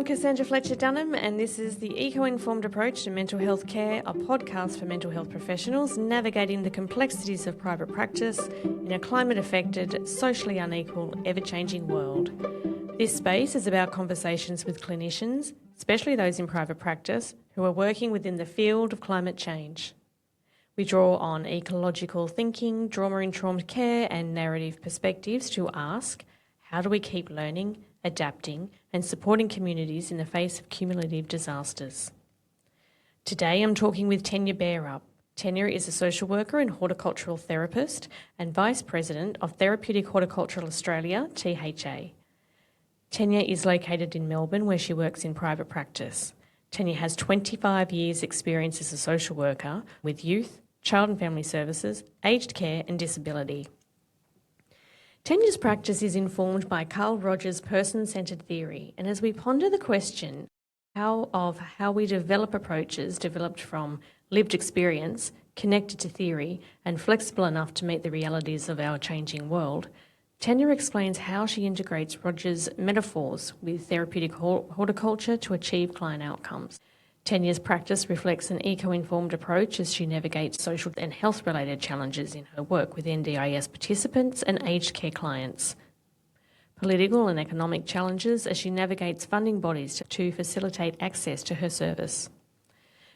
Cassandra Fletcher-Dunham, and this is the Eco-Informed Approach to Mental Health Care, a podcast for mental health professionals navigating the complexities of private practice in a climate-affected, socially unequal, ever-changing world. This space is about conversations with clinicians, especially those in private practice, who are working within the field of climate change. We draw on ecological thinking, trauma-informed care and narrative perspectives to ask, how do we keep learning, adapting and supporting communities in the face of cumulative disasters? Today I'm talking with Tanya Bearup. Tanya is a social worker and horticultural therapist and Vice President of Therapeutic Horticultural Australia, THA. Tanya is located in Melbourne where she works in private practice. Tanya has 25 years experience as a social worker with youth, child and family services, aged care and disability. Tanya's practice is informed by Carl Rogers' person-centred theory, and as we ponder the question how we develop approaches developed from lived experience, connected to theory, and flexible enough to meet the realities of our changing world, Tanya explains how she integrates Rogers' metaphors with therapeutic horticulture to achieve client outcomes. Tanya's practice reflects an eco-informed approach as she navigates social and health-related challenges in her work with NDIS participants and aged care clients. Political and economic challenges as she navigates funding bodies to facilitate access to her service.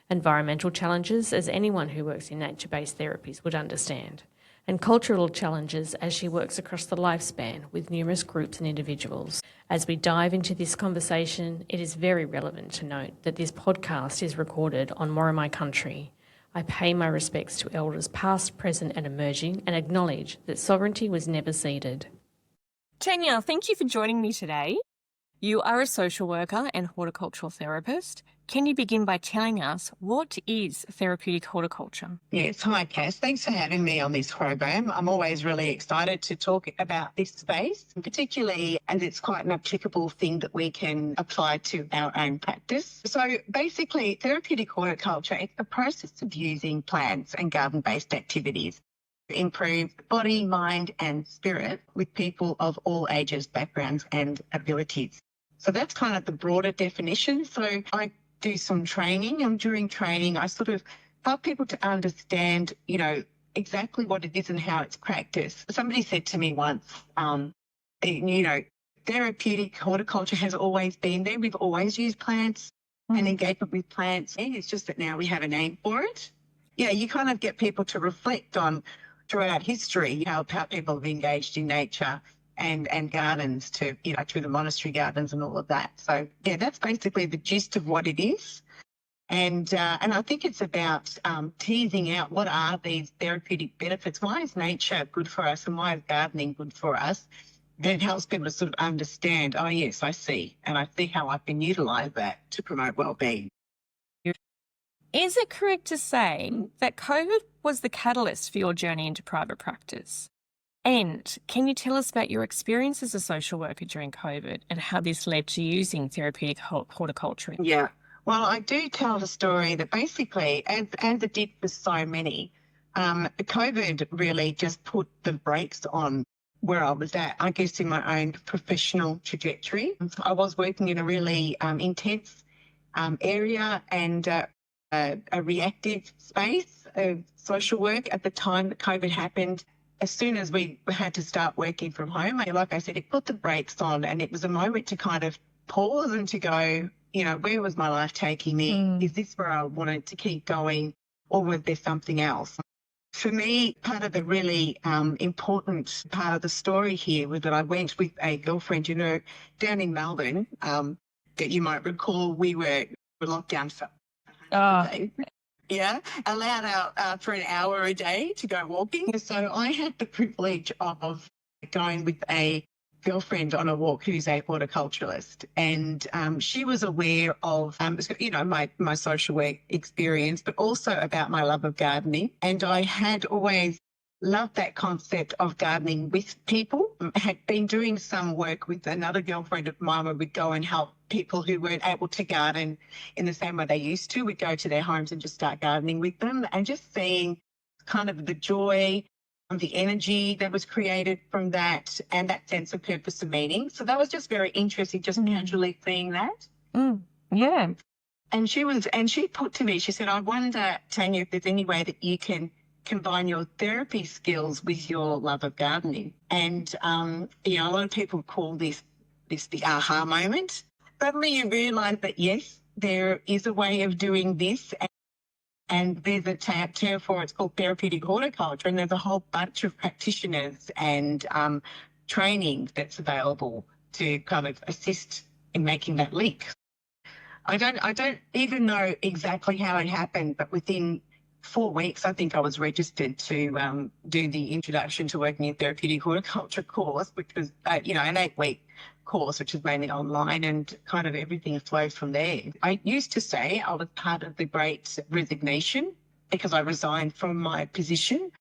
Environmental challenges as anyone who works in nature-based therapies would understand. And cultural challenges as she works across the lifespan with numerous groups and individuals. As we dive into this conversation, it is very relevant to note that this podcast is recorded on Worimi country. I pay my respects to elders past, present and emerging and acknowledge that sovereignty was never ceded. Tanya, thank you for joining me today. You are a social worker and horticultural therapist. Can you begin by telling us what is therapeutic horticulture? Yes, hi Cass. Thanks for having me on this program. I'm always really excited to talk about this space, particularly as it's quite an applicable thing that we can apply to our own practice. So basically, therapeutic horticulture is the process of using plants and garden-based activities to improve the body, mind and spirit with people of all ages, backgrounds and abilities. So that's kind of the broader definition. So I do some training, and during training I sort of help people to understand, exactly what it is and how it's practiced. Somebody said to me once, therapeutic horticulture has always been there. We've always used plants and engagement with plants. It's just that now we have a name for it. Yeah, you kind of get people to reflect on throughout history, how people have engaged in nature and gardens to, through the monastery gardens and all of that. So, yeah, that's basically the gist of what it is. And I think it's about teasing out what are these therapeutic benefits. Why is nature good for us and why is gardening good for us? And it helps people to sort of understand, oh, yes, I see. And I see how I can utilise that to promote wellbeing. Is it correct to say that COVID was the catalyst for your journey into private practice? And can you tell us about your experience as a social worker during COVID and how this led to using therapeutic horticulture? Yeah, well, I do tell the story that basically, as it did for so many, COVID really just put the brakes on where I was at, I guess, in my own professional trajectory. I was working in a really intense area and a reactive space of social work at the time that COVID happened. As soon as we had to start working from home, like I said, it put the brakes on and it was a moment to kind of pause and to go, where was my life taking me? Is this where I wanted to keep going or was there something else? For me, part of the really important part of the story here was that I went with a girlfriend, down in Melbourne, that you might recall we were locked down for a day. Yeah, allowed out for an hour a day to go walking. So I had the privilege of going with a girlfriend on a walk who's a horticulturalist, and she was aware of, my social work experience, but also about my love of gardening. And I had always loved that concept of gardening with people. I had been doing some work with another girlfriend of mine where we'd go and help people who weren't able to garden in the same way they used to. We'd go to their homes and just start gardening with them, and just seeing kind of the joy, the energy that was created from that and that sense of purpose and meaning. So that was just very interesting, just casually seeing that. Yeah. And she put to me, she said, I wonder, Tanya, if there's any way that you can combine your therapy skills with your love of gardening. And, a lot of people call this the aha moment. Suddenly you realise that, yes, there is a way of doing this. And there's a term for it, it's called therapeutic horticulture. And there's a whole bunch of practitioners and training that's available to kind of assist in making that leap. I don't even know exactly how it happened, but within 4 weeks, I think I was registered to do the Introduction to Working in Therapeutic Horticulture course, which was, an 8-week course, which was mainly online, and kind of everything flowed from there. I used to say I was part of the Great Resignation because I resigned from my position,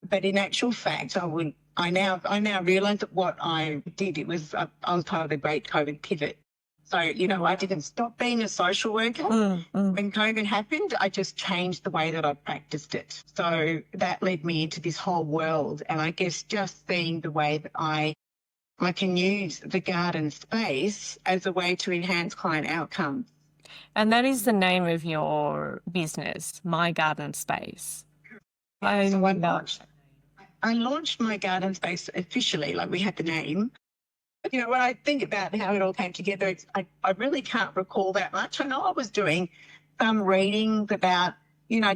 but in actual fact, I now realise that what I did, I was part of the Great COVID Pivot. So, I didn't stop being a social worker. When COVID happened, I just changed the way that I practiced it. So that led me into this whole world. And I guess just seeing the way that I can use the garden space as a way to enhance client outcomes. And that is the name of your business, My Garden Space. I launched My Garden Space officially, like we had the name. When I think about how it all came together, I really can't recall that much. I know I was doing some readings about,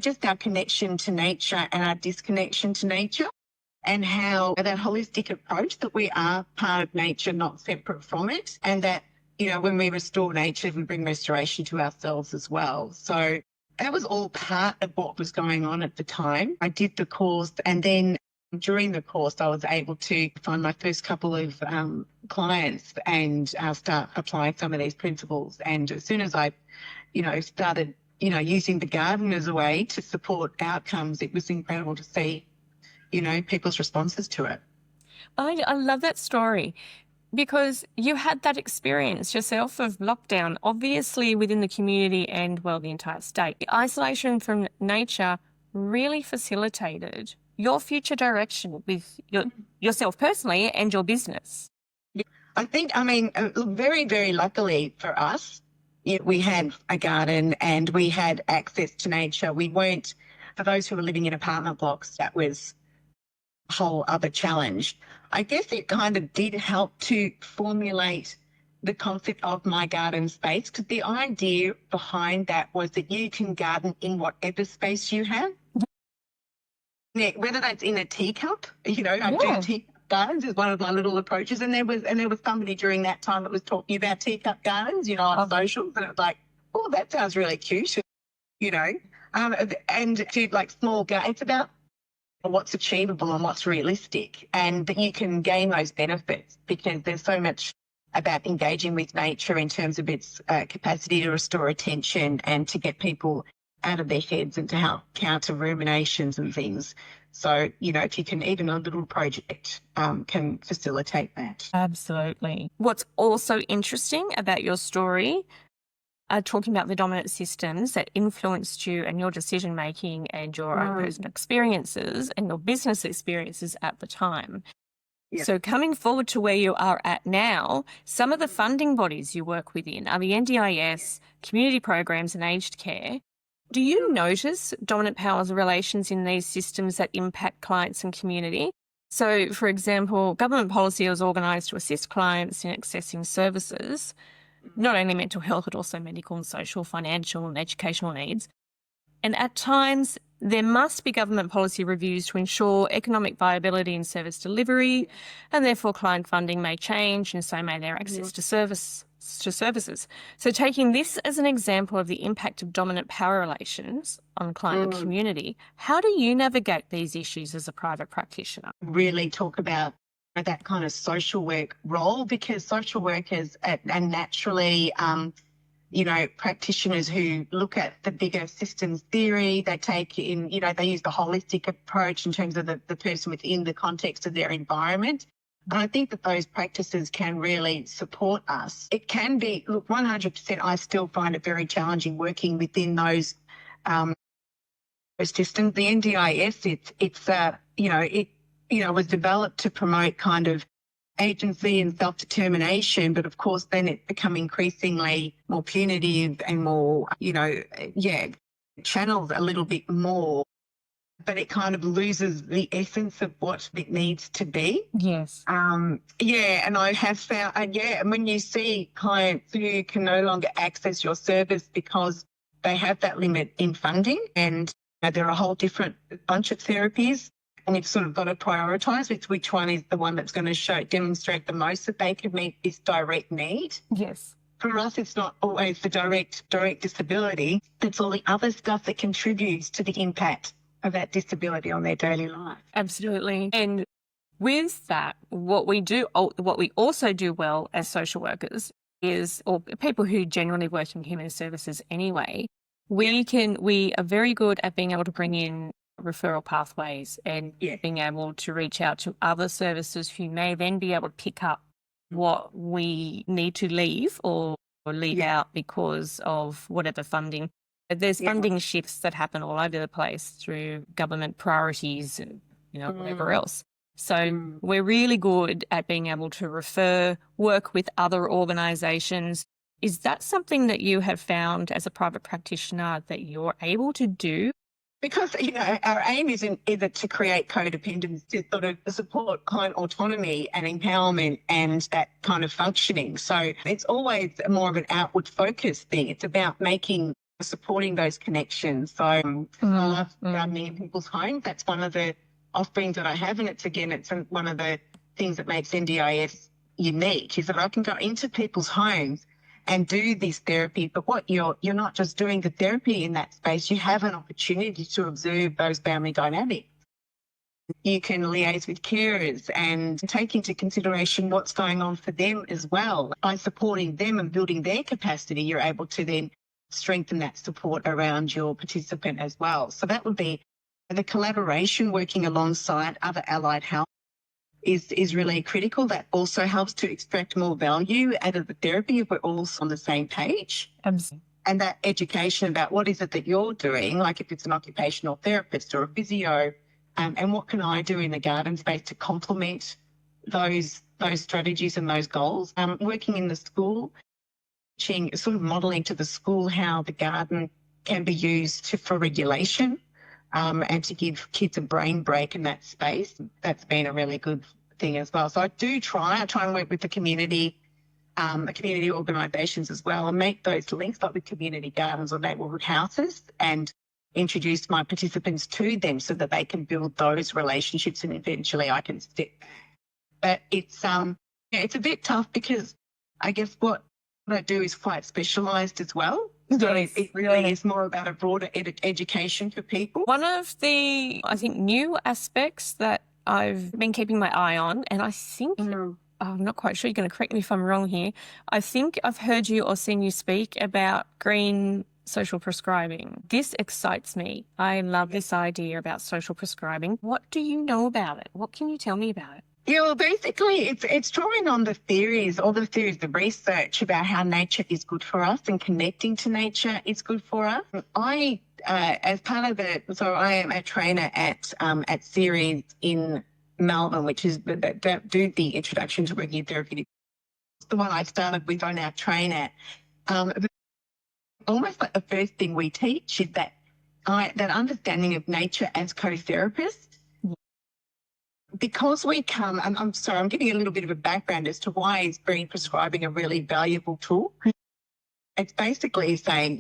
just our connection to nature and our disconnection to nature, and how that holistic approach that we are part of nature, not separate from it, and that, when we restore nature, we bring restoration to ourselves as well. So that was all part of what was going on at the time. I did the course, and then during the course, I was able to find my first couple of clients and start applying some of these principles. And as soon as I, started, using the garden as a way to support outcomes, it was incredible to see, people's responses to it. I love that story because you had that experience yourself of lockdown, obviously within the community and, well, the entire state. The isolation from nature really facilitated your future direction with yourself personally and your business. I think, very, very luckily for us, we had a garden and we had access to nature. We weren't, for those who were living in apartment blocks, that was a whole other challenge. I guess it kind of did help to formulate the concept of My Garden Space, because the idea behind that was that you can garden in whatever space you have. Yeah, whether that's in a teacup, I do teacup gardens is one of my little approaches. And there was somebody during that time that was talking about teacup gardens, on socials, and it was like, oh, that sounds really cute, and to like small gardens, it's about what's achievable and what's realistic, and that you can gain those benefits because there's so much about engaging with nature in terms of its capacity to restore attention and to get people out of their heads and to help counter ruminations and things. So, if you can, even a little project can facilitate that. Absolutely. What's also interesting about your story, talking about the dominant systems that influenced you and your decision making and your own personal experiences and your business experiences at the time. Yeah. So coming forward to where you are at now, some of the funding bodies you work within are the NDIS, community programs and aged care. Do you notice dominant powers relations in these systems that impact clients and community? So, for example, government policy is organised to assist clients in accessing services, not only mental health, but also medical and social, financial and educational needs. And at times, there must be government policy reviews to ensure economic viability in service delivery, and therefore client funding may change, and so may their access to services. So taking this as an example of the impact of dominant power relations on client and community, how do you navigate these issues as a private practitioner? Really talk about that kind of social work role, because social workers and naturally practitioners who look at the bigger systems theory, they take in, they use the holistic approach in terms of the person within the context of their environment. And I think that those practices can really support us. It can be, look, 100%, I still find it very challenging working within those systems. The NDIS, it was developed to promote kind of agency and self-determination, but of course then it become increasingly more punitive and more, channeled a little bit more, but it kind of loses the essence of what it needs to be. Yes. And I have found, and when you see clients who can no longer access your service because they have that limit in funding, and there are a whole different bunch of therapies, and you've sort of got to prioritise which one is the one that's going to demonstrate the most that they can meet this direct need. Yes. For us, it's not always the direct disability. It's all the other stuff that contributes to the impact of that disability on their daily life. Absolutely. And with that, what we also do well as social workers is, or people who generally work in human services anyway, we are very good at being able to bring in referral pathways and being able to reach out to other services who may then be able to pick up what we need to leave or leave out because of whatever funding. There's funding shifts that happen all over the place through government priorities and whatever else. So we're really good at being able to work with other organisations. Is that something that you have found as a private practitioner that you're able to do? Because, our aim isn't either to create codependence, to sort of support client autonomy and empowerment and that kind of functioning. So it's always more of an outward focused thing. It's about supporting those connections. So I love gardening in people's homes. That's one of the offerings that I have. And it's one of the things that makes NDIS unique is that I can go into people's homes and do this therapy, but what you're not just doing the therapy in that space, you have an opportunity to observe those family dynamics. You can liaise with carers and take into consideration what's going on for them as well. By supporting them and building their capacity, you're able to then strengthen that support around your participant as well. So that would be the collaboration, working alongside other allied health is really critical. That also helps to extract more value out of the therapy if we're all on the same page. Absolutely. And that education about what is it that you're doing, like if it's an occupational therapist or a physio, and what can I do in the garden space to complement those strategies and those goals. Working in the school, sort of modelling to the school how the garden can be used for regulation. And to give kids a brain break in that space. That's been a really good thing as well. So I try and work with the community organisations as well, and make those links like with community gardens or neighbourhood houses, and introduce my participants to them so that they can build those relationships, and eventually I can step back. But it's a bit tough because I guess what I do is quite specialised as well. So it really is more about a broader education for people. One of the, I think, new aspects that I've been keeping my eye on, and I think, I'm not quite sure, you're going to correct me if I'm wrong here, I think I've heard you or seen you speak about green social prescribing. This excites me. I love this idea about social prescribing. What do you know about it? What can you tell me about it? Yeah, well, basically, it's drawing on the research about how nature is good for us and connecting to nature is good for us. I, as part of I am a trainer at Series in Melbourne, which is that do the introduction to working in therapeutic. The one I started with on our train at. Almost like the first thing we teach is that understanding of nature as co-therapists. Because we come, I'm sorry, I'm giving a little bit of a background as to why is green prescribing a really valuable tool. It's basically saying,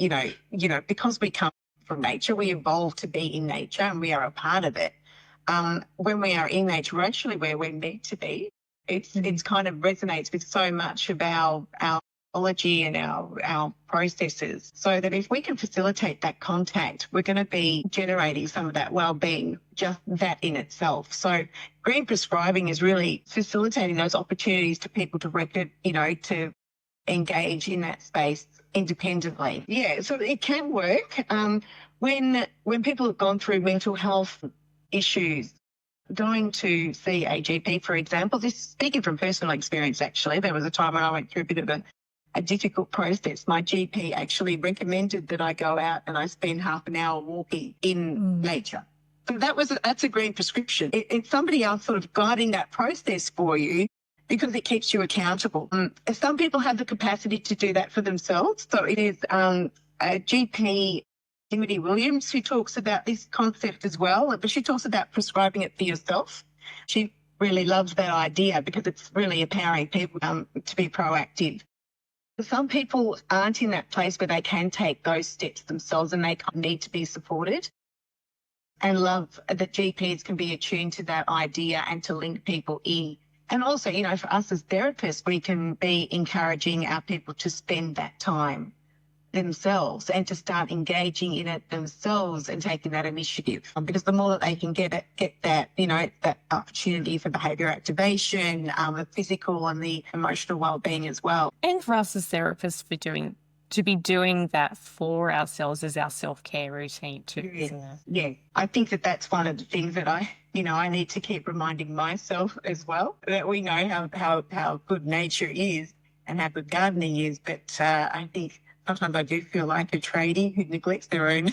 because we come from nature, we evolved to be in nature and we are a part of it. When we are in nature, we're actually where we're meant to be. It's kind of resonates with so much of our biology and our processes, so that if we can facilitate that contact, we're going to be generating some of that well-being, just that in itself. So green prescribing is really facilitating those opportunities to people to engage in that space independently. Yeah, so it can work. When people have gone through mental health issues, going to see a GP, for example, this speaking from personal experience, actually, there was a time when I went through a bit of a difficult process. My GP actually recommended that I go out and I spend half an hour walking in nature. So that's a green prescription. It's somebody else sort of guiding that process for you because it keeps you accountable. Some people have the capacity to do that for themselves. So it is a GP, Timothy Williams, who talks about this concept as well, but she talks about prescribing it for yourself. She really loves that idea because it's really empowering people to be proactive. Some people aren't in that place where they can take those steps themselves and they need to be supported. And love that GPs can be attuned to that idea and to link people in. And also, you know, for us as therapists, we can be encouraging our people to spend that time themselves and to start engaging in it themselves and taking that initiative. Because the more that they can get that, you know, that opportunity for behaviour activation, the physical and the emotional well-being as well. And for us as therapists, to be doing that for ourselves as our self-care routine too. Yeah. I think that's one of the things that I need to keep reminding myself as well, that we know how good nature is and how good gardening is. But I think sometimes I do feel like a tradie who neglects their own.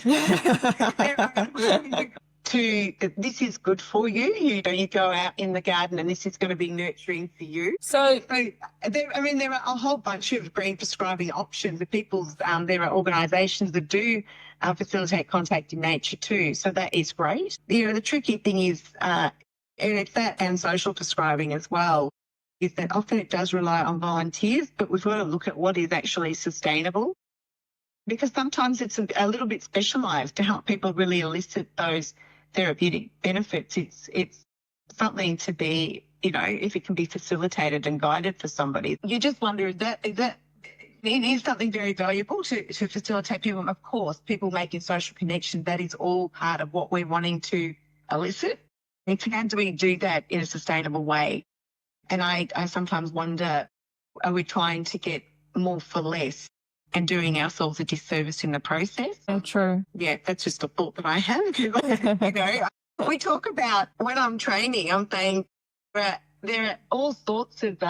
This is good for you. You go out in the garden and this is going to be nurturing for you. So there are a whole bunch of green prescribing options. There are organisations that do facilitate contact in nature too. So that is great. The tricky thing is, and it's that and social prescribing as well, is that often it does rely on volunteers, but we've got to look at what is actually sustainable. Because sometimes it's a little bit specialised to help people really elicit those therapeutic benefits. It's something to be, if it can be facilitated and guided for somebody. You just wonder, is that it is something very valuable to facilitate people. Of course, people making social connections, that is all part of what we're wanting to elicit. And how do we do that in a sustainable way? And I sometimes wonder, are we trying to get more for less and doing ourselves a disservice in the process? True. Yeah, that's just a thought that I have. We talk about, when I'm training, I'm saying there are all sorts of,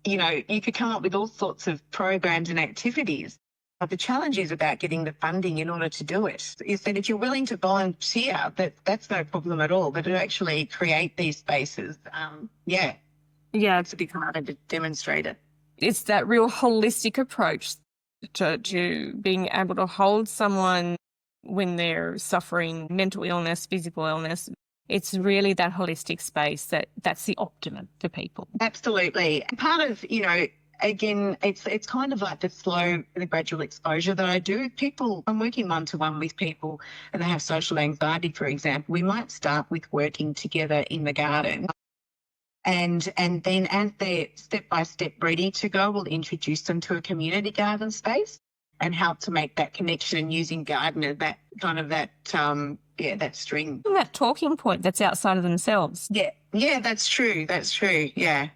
you could come up with all sorts of programs and activities. But the challenge is about getting the funding in order to do it. Is that if you're willing to volunteer, that's no problem at all. But to actually create these spaces, it's a bit harder to demonstrate it. It's that real holistic approach to being able to hold someone when they're suffering mental illness, physical illness. It's really that holistic space that's the optimum for people. Absolutely. And part of, again, it's kind of like the gradual exposure that I do. People, I'm working one-to-one with people and they have social anxiety, for example. We might start with working together in the garden. And then as they're step-by-step ready to go, we'll introduce them to a community garden space and help to make that connection using gardener, that string. That talking point that's outside of themselves. Yeah, that's true. Yeah.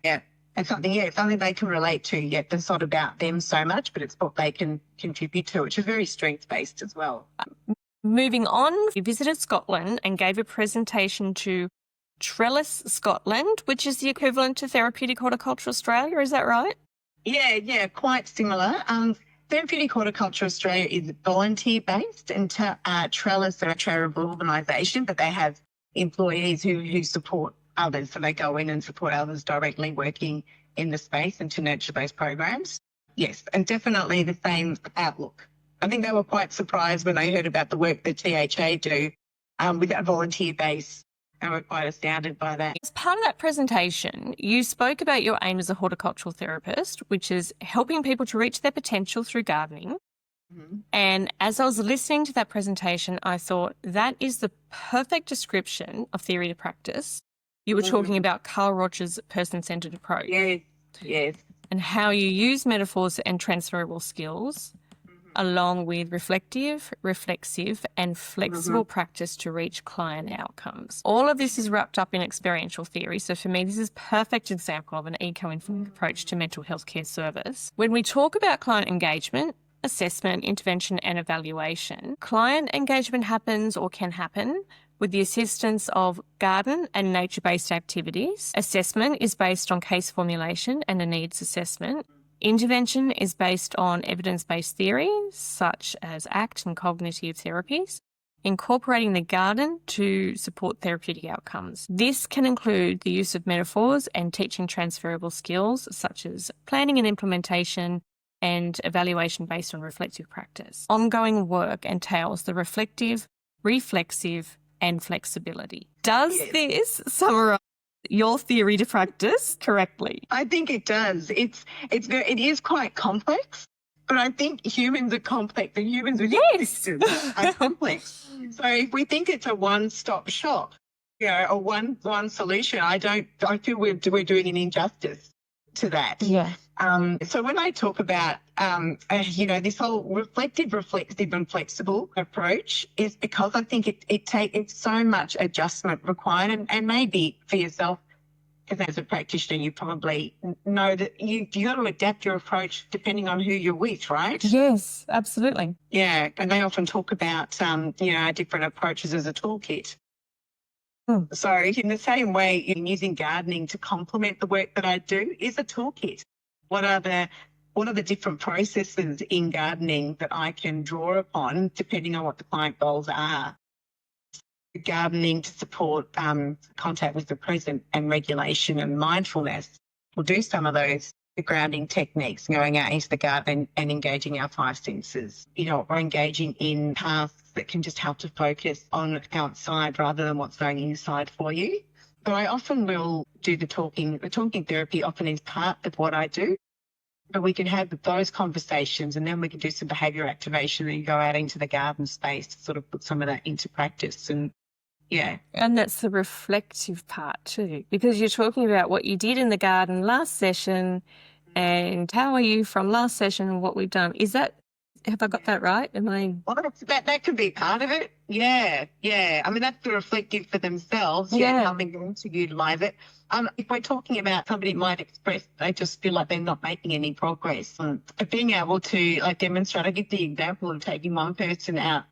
And something they can relate to. Yeah, it's not about them so much, but it's what they can contribute to, which is very strength-based as well. Moving on, we visited Scotland and gave a presentation to Trellis Scotland, which is the equivalent to Therapeutic Horticulture Australia. Is that right? Yeah, quite similar. Therapeutic Horticulture Australia is volunteer-based, and Trellis are a charitable organisation, but they have employees who support others. So they go in and support others directly working in the space and to nurture those programs. Yes, and definitely the same outlook. I think they were quite surprised when they heard about the work that THA do with that volunteer base. They were quite astounded by that. As part of that presentation, you spoke about your aim as a horticultural therapist, which is helping people to reach their potential through gardening. Mm-hmm. And as I was listening to that presentation, I thought that is the perfect description of theory to practice. You were talking about Carl Roger's person-centered approach. Yes. And how you use metaphors and transferable skills along with reflective, reflexive and flexible practice to reach client outcomes. All of this is wrapped up in experiential theory. So for me, this is a perfect example of an eco-informed approach to mental health care service. When we talk about client engagement, assessment, intervention and evaluation, client engagement happens or can happen with the assistance of garden and nature-based activities. Assessment is based on case formulation and a needs assessment. Intervention is based on evidence-based theories such as ACT and cognitive therapies. incorporating the garden to support therapeutic outcomes. This can include the use of metaphors and teaching transferable skills such as planning and implementation and evaluation based on reflective practice. Ongoing work entails the reflective, reflexive, and flexibility. Does this summarize your theory to practice correctly? I think it does. It is quite complex, but I think humans are complex. The humans within systems are complex. So if we think it's a one-stop shop, a one solution, I feel we're doing an injustice to that. Yeah. So when I talk about, this whole reflective, reflexive and flexible approach is because I think it's so much adjustment required, and maybe for yourself, because as a practitioner, you probably know that you got to adapt your approach depending on who you're with, right? Yes, absolutely. Yeah, and they often talk about, different approaches as a toolkit. So in the same way, using gardening to complement the work that I do is a toolkit. What are the different processes in gardening that I can draw upon depending on what the client goals are? Gardening to support contact with the present and regulation and mindfulness. We'll do some of those grounding techniques, going out into the garden and engaging our five senses, or engaging in tasks that can just help to focus on outside rather than what's going inside for you. But I often will do the talking. The talking therapy often is part of what I do. But we can have those conversations and then we can do some behaviour activation and go out into the garden space to sort of put some of that into practice. And that's the reflective part too, because you're talking about what you did in the garden last session and how are you from last session and what we've done. Have I got that right? Well, that could be part of it. Yeah. I mean, that's the reflective for themselves. Coming in to utilise it. If we're talking about somebody might express they just feel like they're not making any progress, being able to demonstrate. I give the example of taking one person out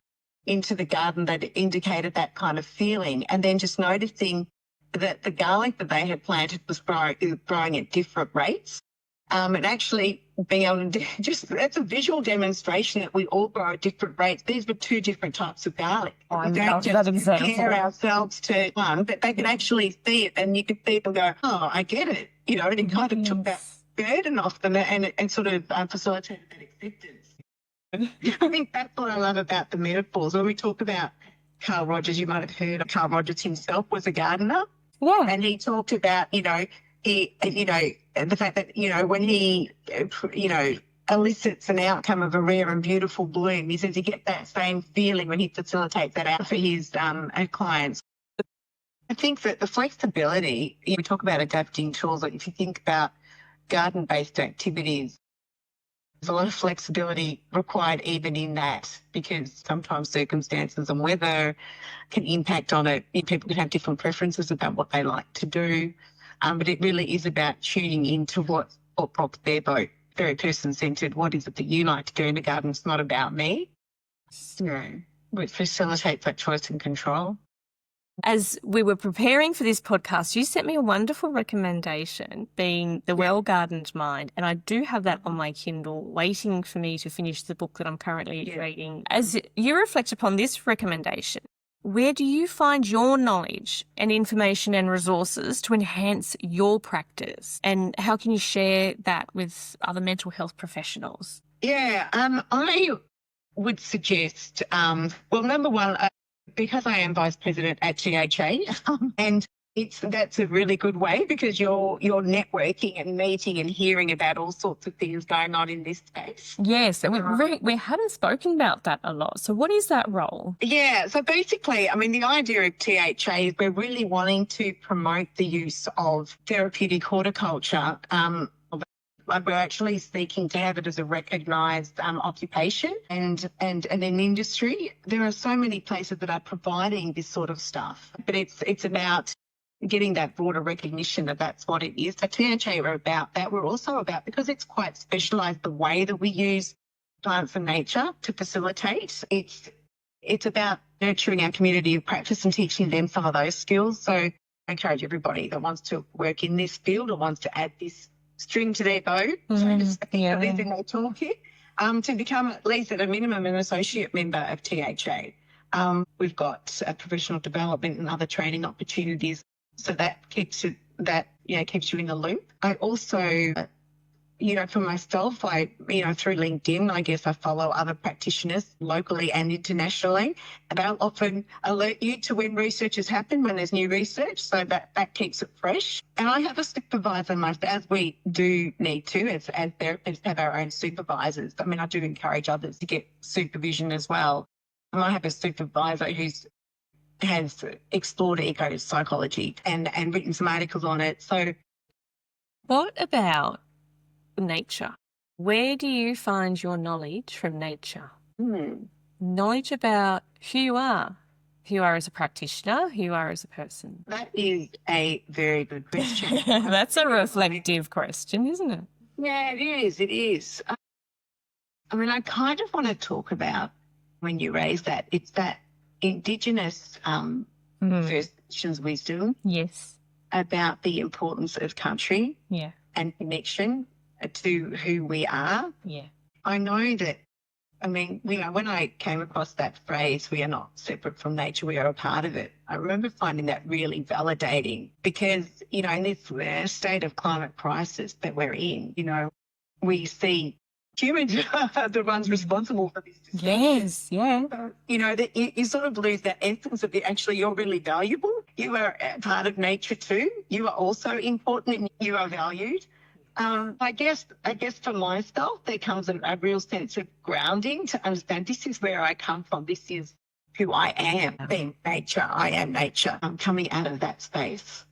into the garden that indicated that kind of feeling, and then just noticing that the garlic that they had planted was growing at different rates. And actually being able to that's a visual demonstration that we all grow at different rates. These were two different types of garlic. I we don't love that just example. compare ourselves to one, but they could actually see it, and you could see them go, "Oh, I get it," and it kind of took that burden off them and sort of facilitated that acceptance. I think that's what I love about the metaphors. When we talk about Carl Rogers, you might have heard of Carl Rogers himself was a gardener. Yeah. And he talked about, the fact that, when he, elicits an outcome of a rare and beautiful bloom, he says he gets that same feeling when he facilitates that out for his clients. I think that the flexibility, we talk about adapting tools, like if you think about garden-based activities, there's a lot of flexibility required even in that, because sometimes circumstances and weather can impact on it. People can have different preferences about what they like to do, but it really is about tuning into what rocks their boat. Very person-centred. What is it that you like to do in the garden? It's not about me. Which facilitates that choice and control. As we were preparing for this podcast, you sent me a wonderful recommendation, being The Well-Gardened Mind, and I do have that on my Kindle waiting for me to finish the book that I'm currently reading. As you reflect upon this recommendation, where do you find your knowledge and information and resources to enhance your practice, and how can you share that with other mental health professionals? I would suggest, number one, because I am Vice President at THA, and that's a really good way, because you're networking and meeting and hearing about all sorts of things going on in this space. Yes, and we hadn't spoken about that a lot. So what is that role? Yeah, so basically, the idea of THA is we're really wanting to promote the use of therapeutic horticulture. We're actually seeking to have it as a recognised occupation and an industry. There are so many places that are providing this sort of stuff, but it's about getting that broader recognition that that's what it is. So THA are about that. We're also about, because it's quite specialised, the way that we use plants and nature to facilitate. It's about nurturing our community of practice and teaching them some of those skills. So I encourage everybody that wants to work in this field or wants to add this string to their bow, so to speak, in their toolkit, to become at least at a minimum an associate member of THA. We've got professional development and other training opportunities. So that keeps you in the loop. I also, for myself, through LinkedIn, I guess I follow other practitioners locally and internationally. They'll often alert you to when research has happened, when there's new research, so that keeps it fresh. And I have a supervisor myself, as we do need to, as therapists have our own supervisors. I mean, I do encourage others to get supervision as well. And I have a supervisor has explored eco-psychology and written some articles on it. So, what about nature? Where do you find your knowledge from nature? Knowledge about who you are as a practitioner, who you are as a person. That is a very good question. That's a reflective question, isn't it? Yeah, it is. It is. I mean, I kind of want to talk about, when you raise that, it's that Indigenous First Nations wisdom. Yes. About the importance of country. Yeah. And connection to who we are. Yeah. I know that, when I came across that phrase, we are not separate from nature, we are a part of it, I remember finding that really validating because, in this state of climate crisis that we're in, we see humans are the ones responsible for this. Yes, yeah. That you sort of lose that essence of actually you're really valuable. You are a part of nature too. You are also important and you are valued. I guess for myself, there comes a real sense of grounding to understand this is where I come from. This is who I am, being nature. I am nature. I'm coming out of that space.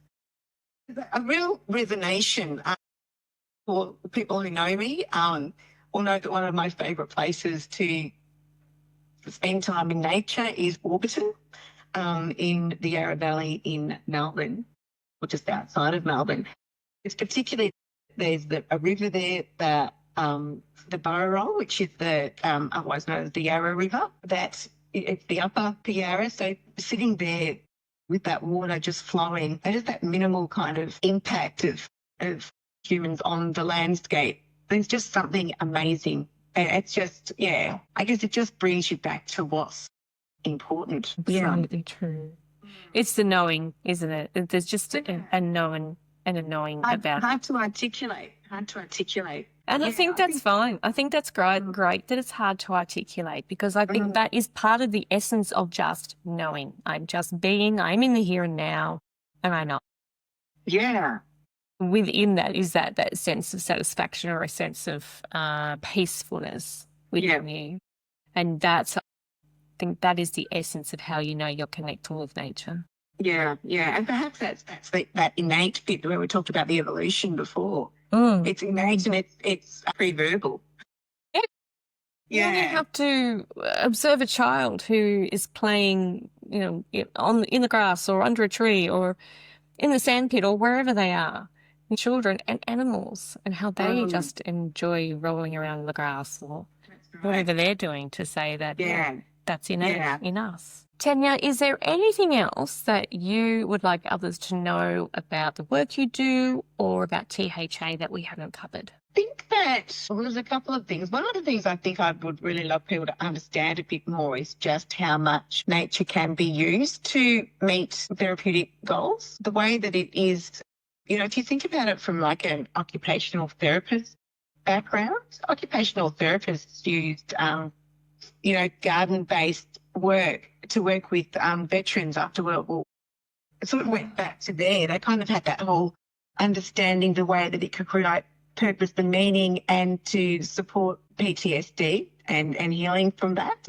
A real resonation for people who know me will know that one of my favourite places to spend time in nature is Warburton in the Yarra Valley in Melbourne, or just outside of Melbourne. It's particularly, there's a river there, the Bearup, which is otherwise known as the Yarra River. It's the upper Yarra. So sitting there with that water just flowing, there's that minimal kind of impact of humans on the landscape. There's just something amazing. And it's just, I guess it just brings you back to what's important. Absolutely true. It's the knowing, isn't it? There's just a knowing and a knowing about hard to articulate. And I think that's fine. I think that's great that it's hard to articulate because I think that is part of the essence of just knowing. I'm just being, I'm in the here and now, and I know. Yeah. Within that is that sense of satisfaction or a sense of peacefulness within you. And I think that is the essence of how you know you're connecting with nature. Yeah. And perhaps that's that innate bit where we talked about the evolution before. It's innate and it's pre-verbal. Yeah. Yeah. You have to observe a child who is playing, in the grass or under a tree or in the sandpit or wherever they are. Children and animals and how they just enjoy rolling around in the grass or whatever they're doing to say that that's innate in us. Tanya, is there anything else that you would like others to know about the work you do or about THA that we haven't covered? I think that there's a couple of things. One of the things I think I would really love people to understand a bit more is just how much nature can be used to meet therapeutic goals. The way that it is, if you think about it from like an occupational therapist background, occupational therapists used, garden-based work to work with veterans after World War. It sort of went back to there. They kind of had that whole understanding the way that it could create purpose and meaning and to support PTSD and healing from that.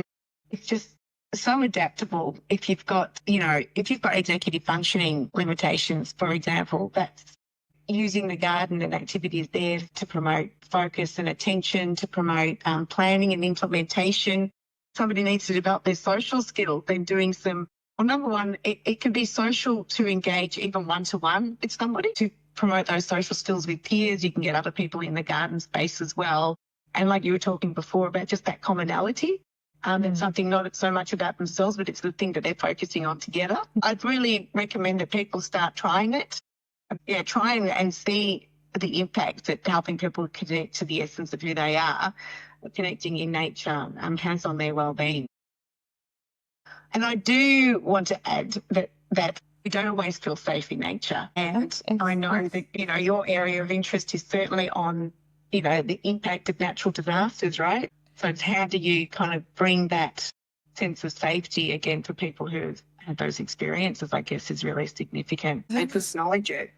It's just so adaptable. If you've got executive functioning limitations, for example, that's using the garden and activities there to promote focus and attention, to promote planning and implementation. Somebody needs to develop their social skills. They're doing number one, it can be social to engage even one-to-one with somebody to promote those social skills with peers. You can get other people in the garden space as well. And like you were talking before about just that commonality, it's something not so much about themselves, but it's the thing that they're focusing on together. I'd really recommend that people start trying it. Yeah, try and see the impact that helping people connect to the essence of who they are, connecting in nature has on their well-being. And I do want to add that we don't always feel safe in nature. And I know that, your area of interest is certainly on, the impact of natural disasters, right? So it's how do you kind of bring that sense of safety again for people who have had those experiences, I guess, is really significant. And to acknowledge it.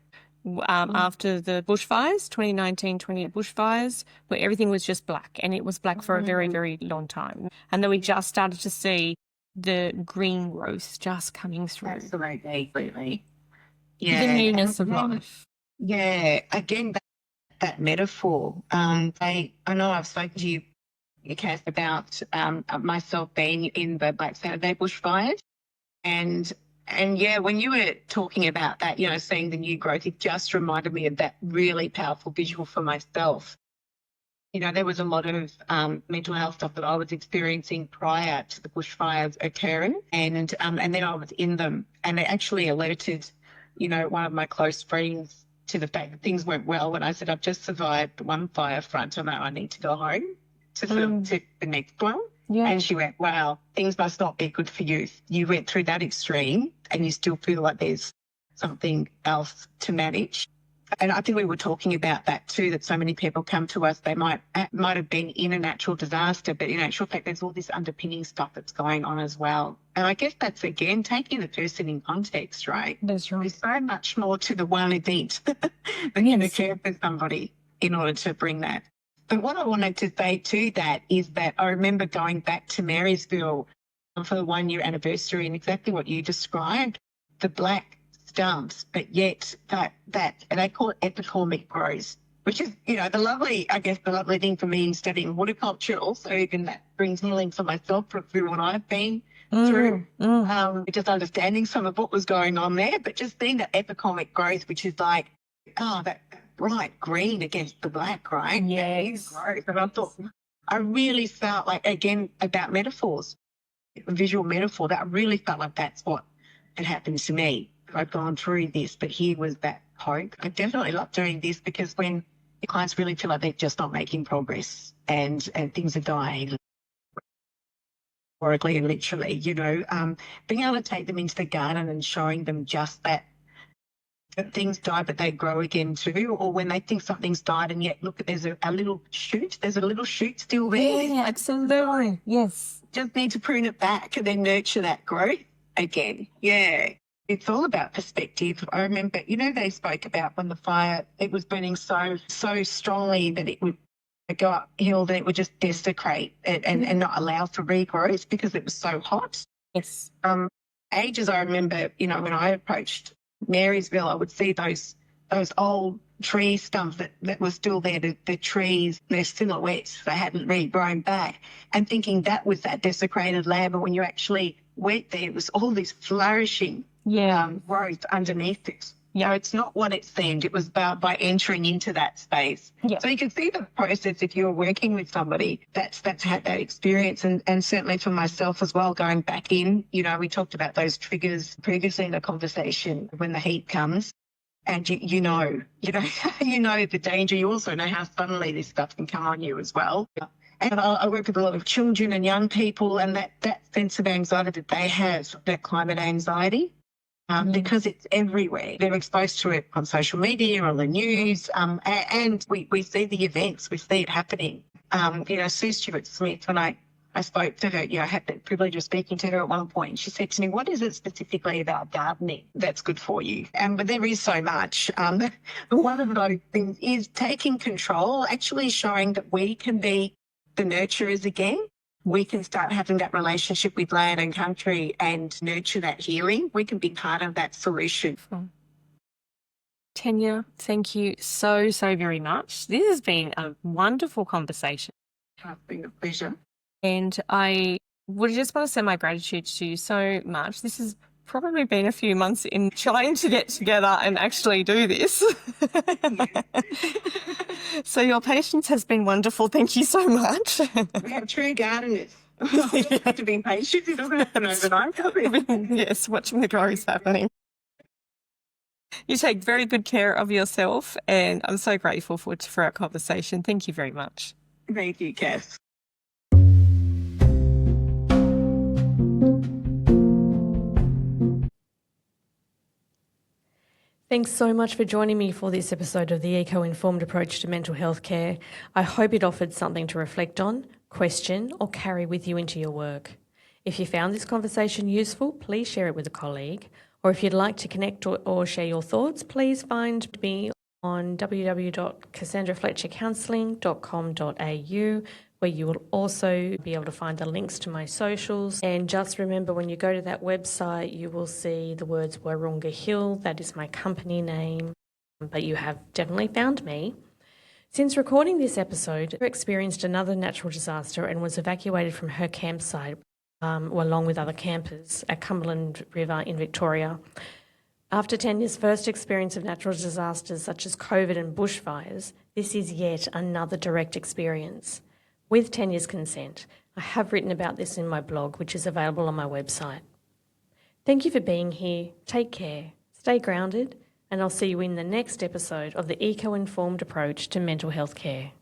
After the bushfires, 2019-20 bushfires, where everything was just black, and it was black for a very, very long time. And then we just started to see the green growth just coming through. Absolutely. Yeah. The newness of life. Yeah. Again, that metaphor. I know I've spoken to you, Cass, about myself being in the Black Saturday bushfires. And yeah, when you were talking about that, seeing the new growth, it just reminded me of that really powerful visual for myself. There was a lot of mental health stuff that I was experiencing prior to the bushfires occurring, and then I was in them, and it actually alerted, one of my close friends to the fact that things went well. When I said, I've just survived one fire front, and I need to go home to the next one. Yeah. And she went, wow, things must not be good for you. You went through that extreme and you still feel like there's something else to manage. And I think we were talking about that too, that so many people come to us, they might have been in a natural disaster, but in actual fact, there's all this underpinning stuff that's going on as well. And I guess that's, again, taking the person in context, right? That's right. There's so much more to the one event that can occur for somebody in order to bring that. But what I wanted to say to that is that I remember going back to Marysville for the 1 year anniversary, and exactly what you described, the black stumps, but yet that and they call it EPICORMIC growth, which is, the lovely thing for me in studying horticulture. Also, even that brings healing for myself through what I've been through, just understanding some of what was going on there, but just seeing that EPICORMIC growth, which is like, that bright green against the black, right? Yes. Growth. And I thought, I really felt like, again, about metaphors, visual metaphor, that I really felt like that's what had happened to me. I've gone through this, but here was that hope. I definitely love doing this because when your clients really feel like they're just not making progress and things are dying, metaphorically and literally, being able to take them into the garden and showing them just that things die, but they grow again too, or when they think something's died and yet look, there's a little shoot, still there. Yeah, absolutely. Yes. Just need to prune it back and then nurture that growth again. Yeah. It's all about perspective. I remember, they spoke about when the fire, it was burning so strongly that it would go uphill, that it would just desecrate it and not allow for regrowth because it was so hot. Yes. Ages I remember, when I approached Marysville, I would see those old tree stumps that were still there, the trees, their silhouettes, they hadn't regrown back, and thinking that was that desecrated land. But when you actually went there, it was all this flourishing growth underneath it. Yeah, it's not what it seemed. It was by entering into that space. Yeah. So you can see the process if you're working with somebody that's had that experience, and certainly for myself as well, going back in, we talked about those triggers previously in the conversation when the heat comes, and you know the danger. You also know how suddenly this stuff can come on you as well. And I work with a lot of children and young people, and that sense of anxiety that they have, that climate anxiety. Because it's everywhere. They're exposed to it on social media, on the news, and we see the events, we see it happening. Sue Stuart-Smith, when I spoke to her, I had the privilege of speaking to her at one point, she said to me, what is it specifically about gardening that's good for you? But there is so much. But one of those things is taking control, actually showing that we can be the nurturers again. We can start having that relationship with land and country and nurture that healing. We can be part of that solution. Tanya, thank you so very much. This has been a wonderful conversation. It's been a pleasure. And I would just want to send my gratitude to you so much. This has probably been a few months in trying to get together and actually do this. So your patience has been wonderful. Thank you so much. We have true gardeners. You have to be patient. It doesn't happen overnight. Yes, watching the growth happening. You take very good care of yourself, and I'm so grateful for our conversation. Thank you very much. Thank you, Cass. Thanks so much for joining me for this episode of the Eco-Informed Approach to Mental Health Care. I hope it offered something to reflect on, question, or carry with you into your work. If you found this conversation useful, please share it with a colleague. Or if you'd like to connect or share your thoughts, please find me on www.cassandrafletchercounselling.com.au, where you will also be able to find the links to my socials. And just remember, when you go to that website, you will see the words Warunga Hill. That is my company name, but you have definitely found me. Since recording this episode, I experienced another natural disaster and was evacuated from her campsite along with other campers at Cumberland River in Victoria. After Tanya's first experience of natural disasters such as COVID and bushfires, this is yet another direct experience. With Tanya's consent, I have written about this in my blog, which is available on my website. Thank you for being here. Take care, stay grounded, and I'll see you in the next episode of the Eco-Informed Approach to Mental Health Care.